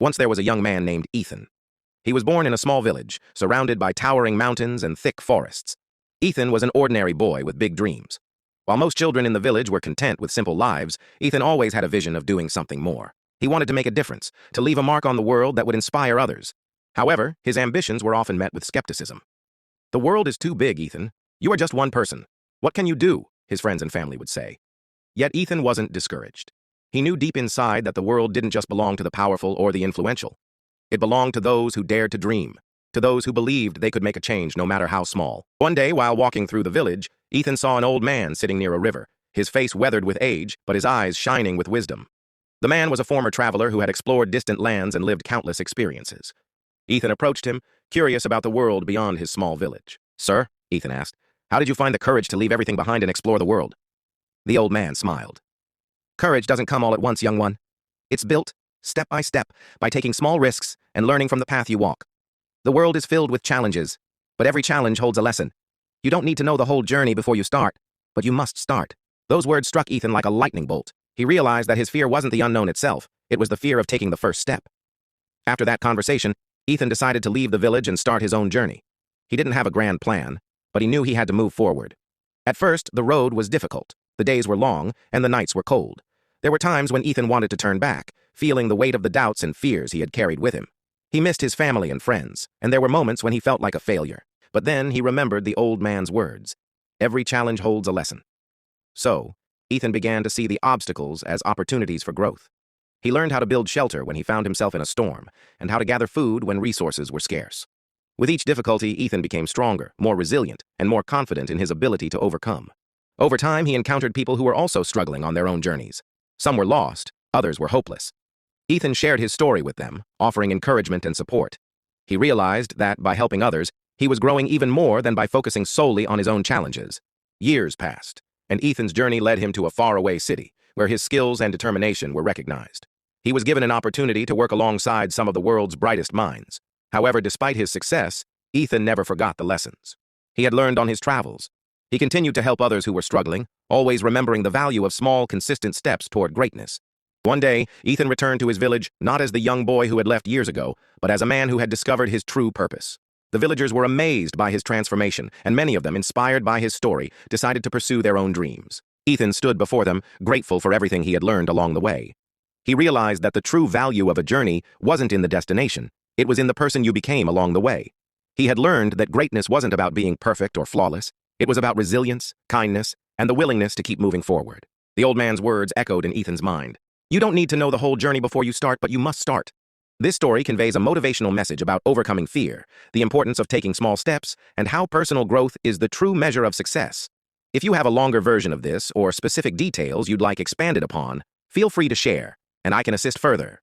Once there was a young man named Ethan. He was born in a small village, surrounded by towering mountains and thick forests. Ethan was an ordinary boy with big dreams. While most children in the village were content with simple lives, Ethan always had a vision of doing something more. He wanted to make a difference, to leave a mark on the world that would inspire others. However, his ambitions were often met with skepticism. "The world is too big, Ethan. You are just one person. What can you do?" his friends and family would say. Yet Ethan wasn't discouraged. He knew deep inside that the world didn't just belong to the powerful or the influential. It belonged to those who dared to dream, to those who believed they could make a change no matter how small. One day, while walking through the village, Ethan saw an old man sitting near a river, his face weathered with age, but his eyes shining with wisdom. The man was a former traveler who had explored distant lands and lived countless experiences. Ethan approached him, curious about the world beyond his small village. "Sir," Ethan asked, "how did you find the courage to leave everything behind and explore the world?" The old man smiled. "Courage doesn't come all at once, young one. It's built, step by step, by taking small risks and learning from the path you walk. The world is filled with challenges, but every challenge holds a lesson. You don't need to know the whole journey before you start, but you must start." Those words struck Ethan like a lightning bolt. He realized that his fear wasn't the unknown itself, it was the fear of taking the first step. After that conversation, Ethan decided to leave the village and start his own journey. He didn't have a grand plan, but he knew he had to move forward. At first, the road was difficult. The days were long, and the nights were cold. There were times when Ethan wanted to turn back, feeling the weight of the doubts and fears he had carried with him. He missed his family and friends, and there were moments when he felt like a failure. But then he remembered the old man's words. Every challenge holds a lesson. So, Ethan began to see the obstacles as opportunities for growth. He learned how to build shelter when he found himself in a storm, and how to gather food when resources were scarce. With each difficulty, Ethan became stronger, more resilient, and more confident in his ability to overcome. Over time, he encountered people who were also struggling on their own journeys. Some were lost, others were hopeless. Ethan shared his story with them, offering encouragement and support. He realized that, by helping others, he was growing even more than by focusing solely on his own challenges. Years passed, and Ethan's journey led him to a faraway city, where his skills and determination were recognized. He was given an opportunity to work alongside some of the world's brightest minds. However, despite his success, Ethan never forgot the lessons he had learned on his travels. He continued to help others who were struggling, always remembering the value of small, consistent steps toward greatness. One day, Ethan returned to his village not as the young boy who had left years ago, but as a man who had discovered his true purpose. The villagers were amazed by his transformation, and many of them, inspired by his story, decided to pursue their own dreams. Ethan stood before them, grateful for everything he had learned along the way. He realized that the true value of a journey wasn't in the destination, it was in the person you became along the way. He had learned that greatness wasn't about being perfect or flawless, it was about resilience, kindness, and the willingness to keep moving forward. The old man's words echoed in Ethan's mind. "You don't need to know the whole journey before you start, but you must start." This story conveys a motivational message about overcoming fear, the importance of taking small steps, and how personal growth is the true measure of success. If you have a longer version of this or specific details you'd like expanded upon, feel free to share, and I can assist further.